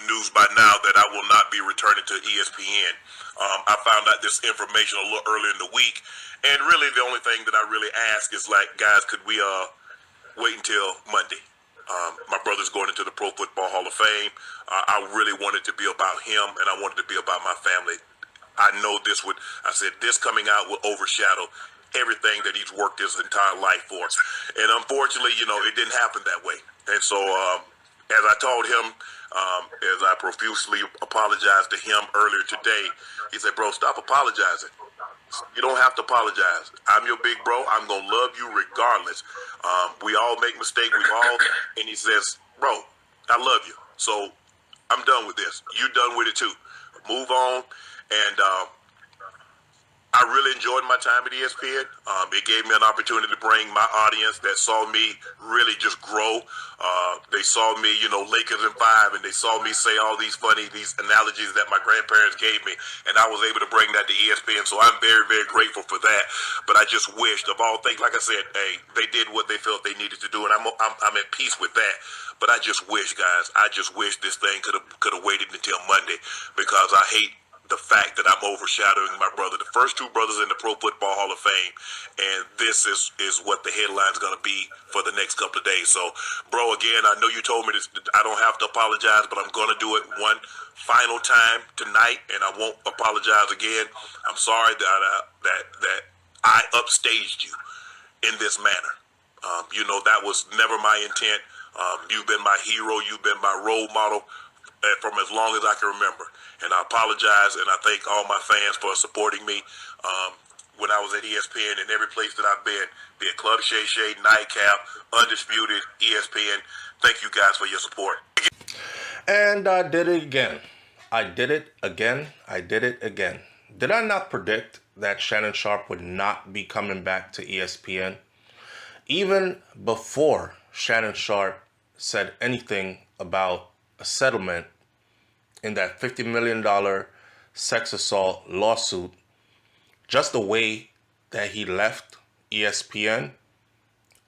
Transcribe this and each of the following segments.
the news by now that I will not be returning to ESPN. I found out this information a little earlier in the week, and really the only thing that I really ask is, like, guys, could we wait until Monday? My brother's going into the Pro Football Hall of Fame. I really wanted to be about him, and I wanted to be about my family. I know this would, I said, this coming out will overshadow everything that he's worked his entire life for. And unfortunately, it didn't happen that way. And so, as I told him, as I profusely apologized to him earlier today, he said, bro, stop apologizing. You don't have to apologize. I'm your big bro. I'm going to love you regardless. We all make mistakes. And he says, bro, I love you. So I'm done with this. You done with it too. Move on. And I really enjoyed my time at ESPN. It gave me an opportunity to bring my audience that saw me really just grow. They saw me, Lakers in 5, and they saw me say all these analogies that my grandparents gave me, and I was able to bring that to ESPN. So I'm very, very grateful for that. But I just wished, of all things, like I said, hey, they did what they felt they needed to do, and I'm at peace with that. But I just wish, guys, this thing could have waited until Monday, because I hate the fact that I'm overshadowing my brother, the first two brothers in the Pro Football Hall of Fame, and this is what the headline's going to be for the next couple of days. So, bro, again, I know you told me this, I don't have to apologize, but I'm going to do it one final time tonight, and I won't apologize again. I'm sorry that I upstaged you in this manner. That was never my intent. You've been my hero. You've been my role model from as long as I can remember. And I apologize, and I thank all my fans for supporting me when I was at ESPN and every place that I've been, be it Club Shay, Nightcap, Undisputed, ESPN. Thank you guys for your support. And I did it again. I did it again. I did it again. Did I not predict that Shannon Sharpe would not be coming back to ESPN? Even before Shannon Sharpe said anything about a settlement in that $50 million sex assault lawsuit, just the way that he left ESPN,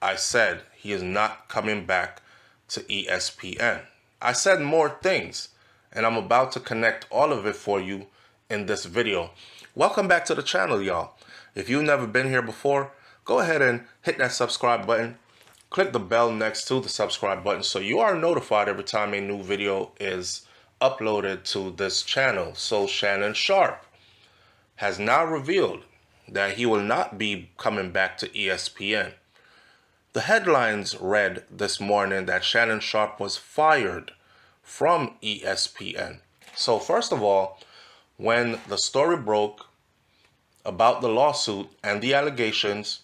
I said he is not coming back to ESPN. I said more things, and I'm about to connect all of it for you in this video. Welcome back to the channel, y'all. If you've never been here before, go ahead and hit that subscribe button. Click the bell next to the subscribe button so you are notified every time a new video is uploaded to this channel. So Shannon Sharpe has now revealed that he will not be coming back to ESPN. The headlines read this morning that Shannon Sharpe was fired from ESPN. So first of all, when the story broke about the lawsuit and the allegations,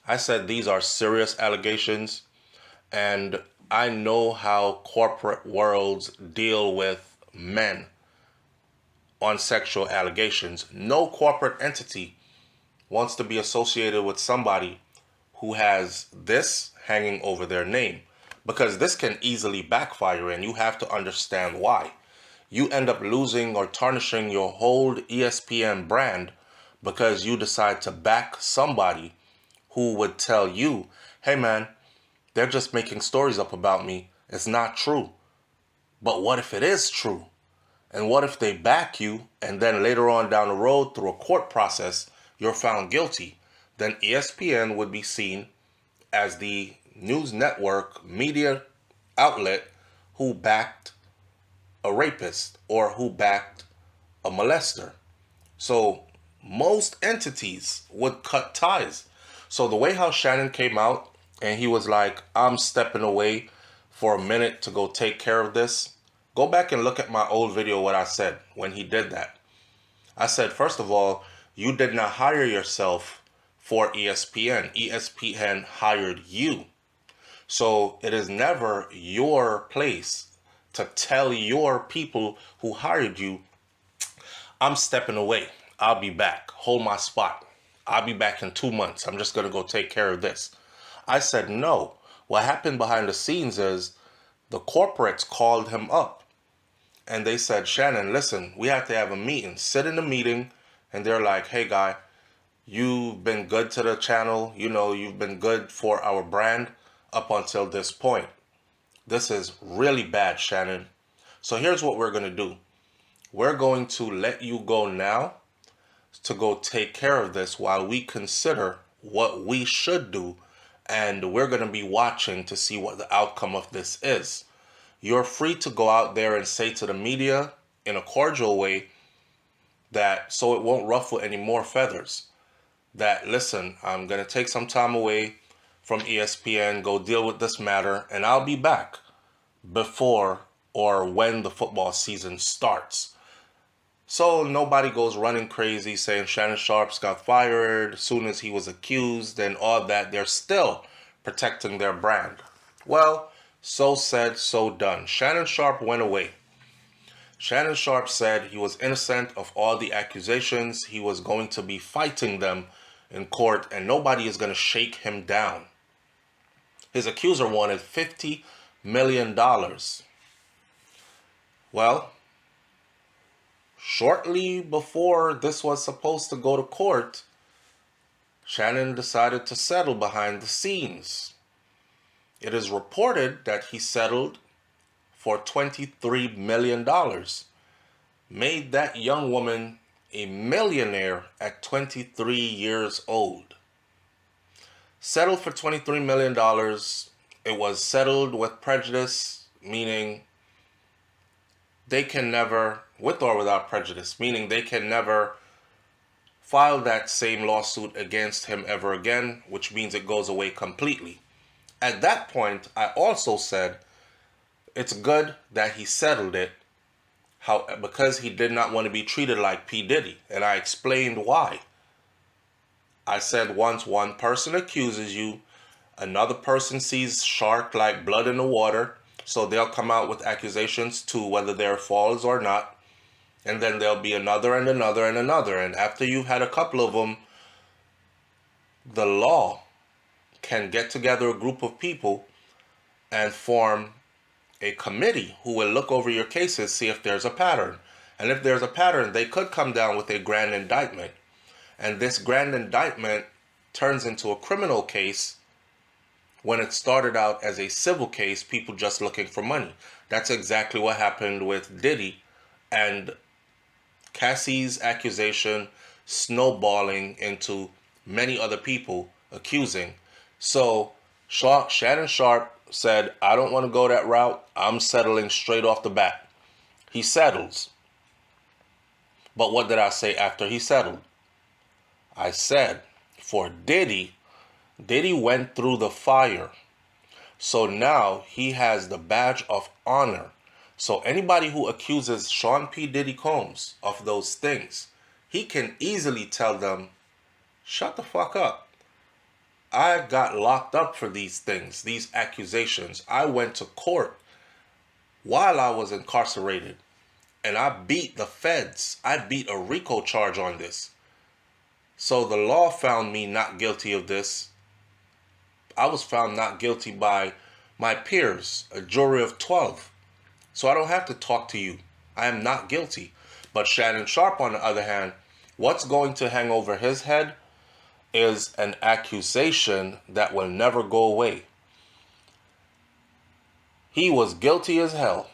I said these are serious allegations, and I know how corporate worlds deal with men on sexual allegations. No corporate entity wants to be associated with somebody who has this hanging over their name, because this can easily backfire, and you have to understand why. You end up losing or tarnishing your whole ESPN brand because you decide to back somebody who would tell you, hey man, they're just making stories up about me. It's not true. But what if it is true? And what if they back you and then later on down the road through a court process, you're found guilty? Then ESPN would be seen as the news network media outlet who backed a rapist or who backed a molester. So most entities would cut ties. So the way how Shannon came out and he was like, I'm stepping away for a minute to go take care of this. Go back and look at my old video, what I said when he did that. I said, first of all, you did not hire yourself for ESPN. ESPN hired you. So it is never your place to tell your people who hired you, I'm stepping away. I'll be back. Hold my spot. I'll be back in 2 months. I'm just going to go take care of this. I said, no. What happened behind the scenes is the corporates called him up and they said, Shannon, listen, we have to have a meeting. Sit in the meeting, and they're like, hey, guy, you've been good to the channel. You've been good for our brand up until this point. This is really bad, Shannon. So here's what we're going to do. We're going to let you go now to go take care of this while we consider what we should do, and we're going to be watching to see what the outcome of this is. You're free to go out there and say to the media in a cordial way that, so it won't ruffle any more feathers, that, listen, I'm going to take some time away from ESPN, go deal with this matter, and I'll be back before or when the football season starts. So nobody goes running crazy saying Shannon Sharpe's got fired as soon as he was accused and all that. They're still protecting their brand. Well, so said, so done. Shannon Sharpe went away. Shannon Sharpe said he was innocent of all the accusations. He was going to be fighting them in court, and nobody is going to shake him down. His accuser wanted $50 million. Well, shortly before this was supposed to go to court, Shannon decided to settle behind the scenes. It is reported that he settled for $23 million, made that young woman a millionaire at 23 years old. Settled for $23 million. It was settled with prejudice, meaning they can never, with or without prejudice, meaning they can never file that same lawsuit against him ever again, which means it goes away completely. At that point, I also said it's good that he settled it because he did not want to be treated like P. Diddy, and I explained why. I said once one person accuses you, another person sees shark like blood in the water, so they'll come out with accusations too, whether they're false or not. And then there'll be another and another and another. And after you've had a couple of them, the law can get together a group of people and form a committee who will look over your cases, see if there's a pattern. And if there's a pattern, they could come down with a grand indictment. And this grand indictment turns into a criminal case when it started out as a civil case, people just looking for money. That's exactly what happened with Diddy and Cassie's accusation snowballing into many other people accusing. So Shannon Sharpe said, I don't want to go that route. I'm settling straight off the bat. He settles. But what did I say after he settled? I said, for Diddy went through the fire. So now he has the badge of honor. So anybody who accuses Sean P. Diddy Combs of those things, he can easily tell them, shut the fuck up. I got locked up for these things, these accusations. I went to court while I was incarcerated, and I beat the feds. I beat a RICO charge on this. So the law found me not guilty of this. I was found not guilty by my peers, a jury of 12. So I don't have to talk to you. I am not guilty. But Shannon Sharpe, on the other hand, what's going to hang over his head is an accusation that will never go away. He was guilty as hell.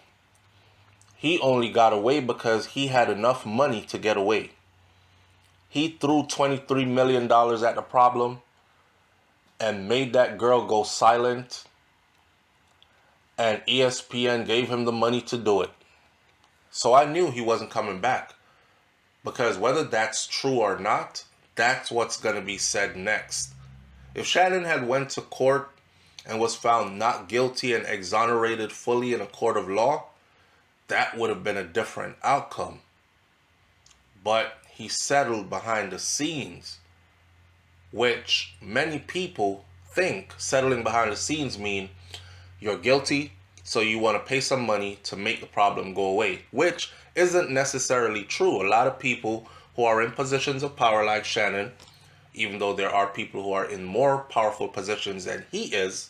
He only got away because he had enough money to get away. He threw $23 million at the problem and made that girl go silent, and ESPN gave him the money to do it. So I knew he wasn't coming back, because whether that's true or not, that's what's going to be said next. If Shannon had went to court and was found not guilty and exonerated fully in a court of law, that would have been a different outcome. But he settled behind the scenes, which many people think settling behind the scenes mean you're guilty, so you want to pay some money to make the problem go away, which isn't necessarily true. A lot of people who are in positions of power like Shannon, even though there are people who are in more powerful positions than he is,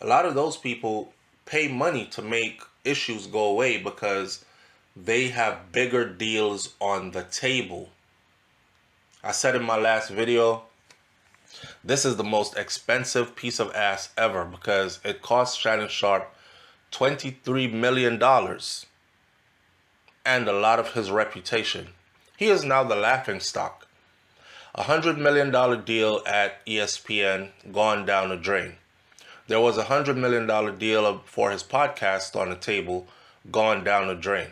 a lot of those people pay money to make issues go away because they have bigger deals on the table. I said in my last video, this is the most expensive piece of ass ever because it cost Shannon Sharpe $23 million dollars and a lot of his reputation. He is now the laughingstock. $100 million deal at ESPN gone down the drain. There was $100 million deal for his podcast on the table, gone down the drain.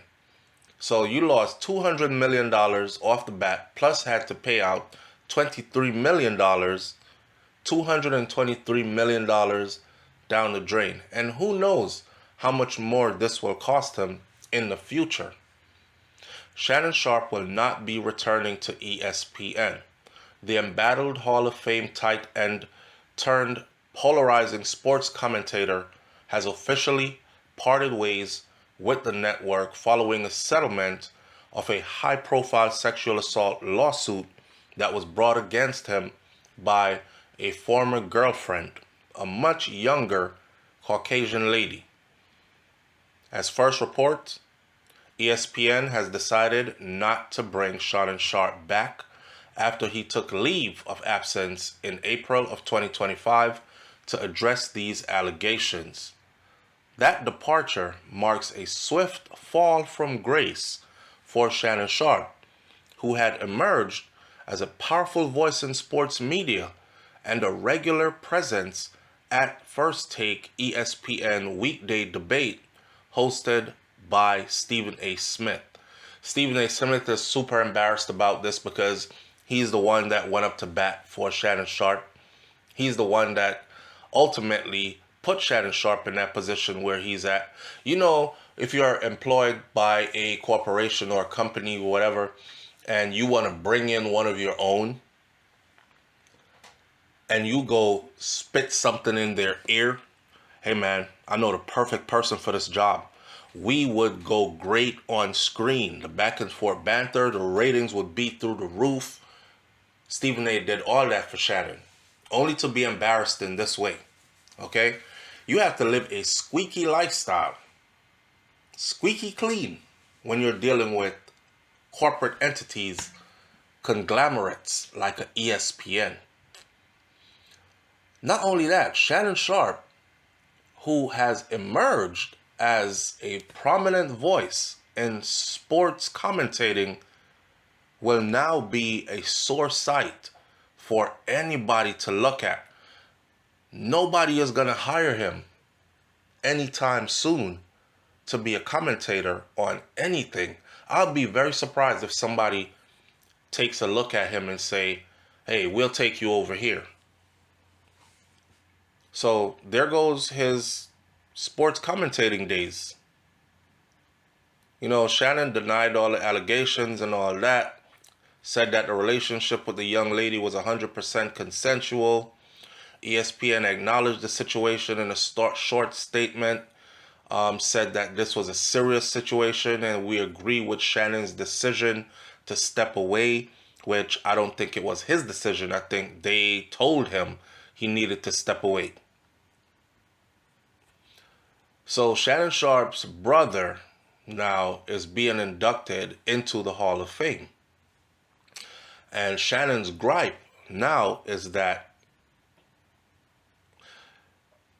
So you lost $200 million off the bat, plus had to pay out $23 million, $223 million down the drain. And who knows how much more this will cost him in the future. Shannon Sharpe will not be returning to ESPN. The embattled Hall of Fame tight end turned polarizing sports commentator has officially parted ways with the network following a settlement of a high-profile sexual assault lawsuit that was brought against him by a former girlfriend, a much younger Caucasian lady. As first reports, ESPN has decided not to bring Shannon Sharpe back after he took leave of absence in April of 2025 to address these allegations. That departure marks a swift fall from grace for Shannon Sharpe, who had emerged as a powerful voice in sports media and a regular presence at First Take ESPN weekday debate hosted by Stephen A. Smith. Stephen A. Smith is super embarrassed about this because he's the one that went up to bat for Shannon Sharpe. He's the one that ultimately put Shannon Sharpe in that position where he's at. You know, if you're employed by a corporation or a company or whatever, and you want to bring in one of your own, and you go spit something in their ear, hey man, I know the perfect person for this job. We would go great on screen. The back and forth banter, the ratings would be through the roof. Stephen A. did all that for Shannon, only to be embarrassed in this way. Okay? You have to live a squeaky lifestyle, squeaky clean, when you're dealing with corporate entities, conglomerates like an ESPN. Not only that, Shannon Sharpe, who has emerged as a prominent voice in sports commentating, will now be a sore sight for anybody to look at. Nobody is going to hire him anytime soon to be a commentator on anything. I'll be very surprised if somebody takes a look at him and say, hey, we'll take you over here. So there goes his sports commentating days. You know, Shannon denied all the allegations and all that, said that the relationship with the young lady was 100% consensual. ESPN acknowledged the situation in a short statement, said that this was a serious situation and we agree with Shannon's decision to step away, which I don't think it was his decision. I think they told him he needed to step away. So Shannon Sharpe's brother now is being inducted into the Hall of Fame. And Shannon's gripe now is that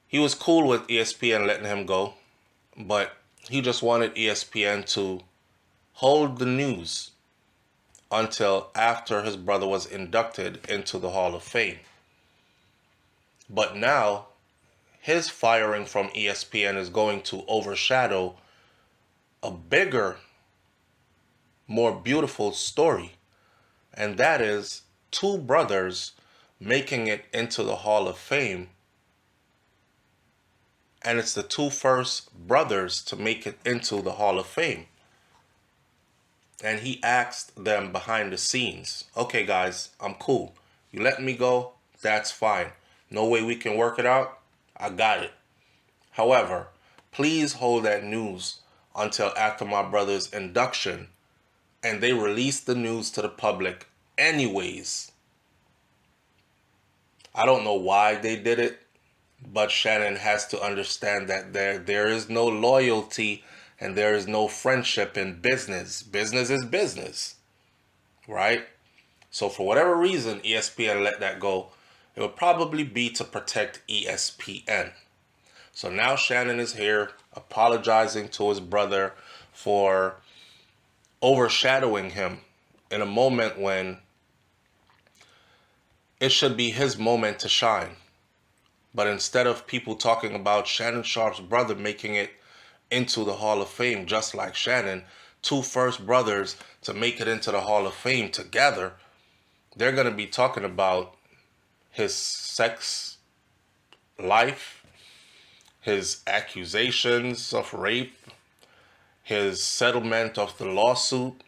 he was cool with ESPN letting him go, but he just wanted ESPN to hold the news until after his brother was inducted into the Hall of Fame. But now, his firing from ESPN is going to overshadow a bigger, more beautiful story. And that is two brothers making it into the Hall of Fame. And it's the two first brothers to make it into the Hall of Fame. And he asked them behind the scenes, okay guys, I'm cool. You let me go, that's fine. No way we can work it out, I got it. However, please hold that news until after my brother's induction. And they released the news to the public anyways. I don't know why they did it, but Shannon has to understand that there is no loyalty and there is no friendship in business. Business is business, right? So for whatever reason, ESPN let that go. It would probably be to protect ESPN. So now Shannon is here apologizing to his brother for overshadowing him in a moment when it should be his moment to shine. But instead of people talking about Shannon Sharpe's brother making it into the Hall of Fame, just like Shannon, two first brothers to make it into the Hall of Fame together, they're going to be talking about his sex life, his accusations of rape, his settlement of the lawsuit,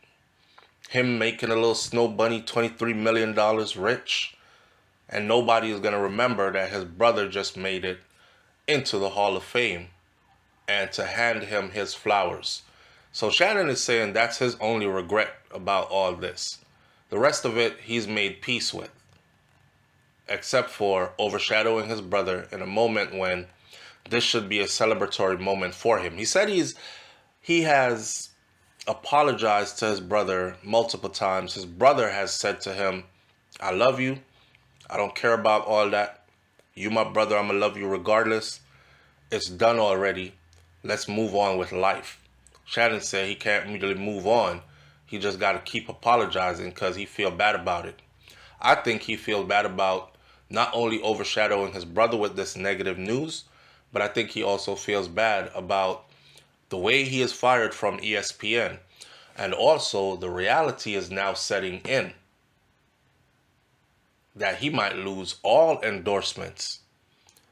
him making a little snow bunny $23 million rich, and nobody is going to remember that his brother just made it into the Hall of Fame and to hand him his flowers. So Shannon is saying that's his only regret about all this. The rest of it he's made peace with, except for overshadowing his brother in a moment when this should be a celebratory moment for him. He said he has apologized to his brother multiple times. His brother has said to him, I love you. I don't care about all that. You my brother, I'm gonna love you regardless. It's done already. Let's move on with life. Shannon said he can't really move on. He just got to keep apologizing because he feel bad about it. I think he feels bad about not only overshadowing his brother with this negative news, but I think he also feels bad about the way he is fired from ESPN. And also the reality is now setting in that he might lose all endorsements.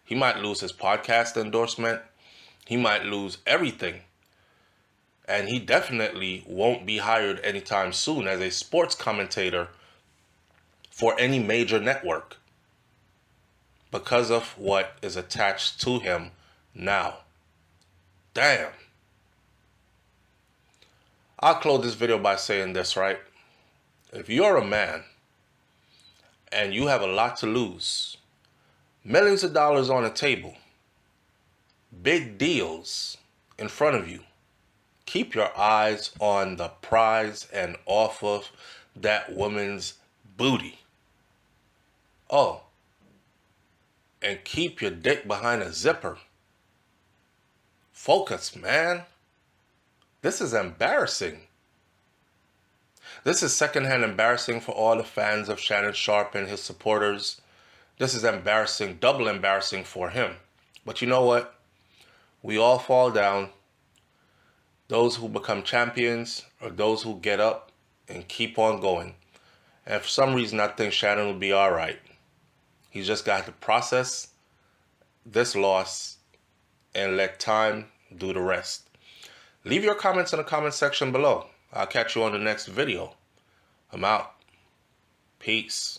He might lose his podcast endorsement. He might lose everything. And he definitely won't be hired anytime soon as a sports commentator for any major network because of what is attached to him now. Damn. I'll close this video by saying this, right? If you're a man and you have a lot to lose, millions of dollars on the table, big deals in front of you, keep your eyes on the prize and off of that woman's booty. Oh, and keep your dick behind a zipper. Focus, man. This is embarrassing. This is secondhand embarrassing for all the fans of Shannon Sharpe and his supporters. This is embarrassing, double embarrassing for him. But you know what? We all fall down. Those who become champions are those who get up and keep on going. And for some reason, I think Shannon will be all right. He's just got to process this loss and let time do the rest. Leave your comments in the comment section below. I'll catch you on the next video. I'm out. Peace.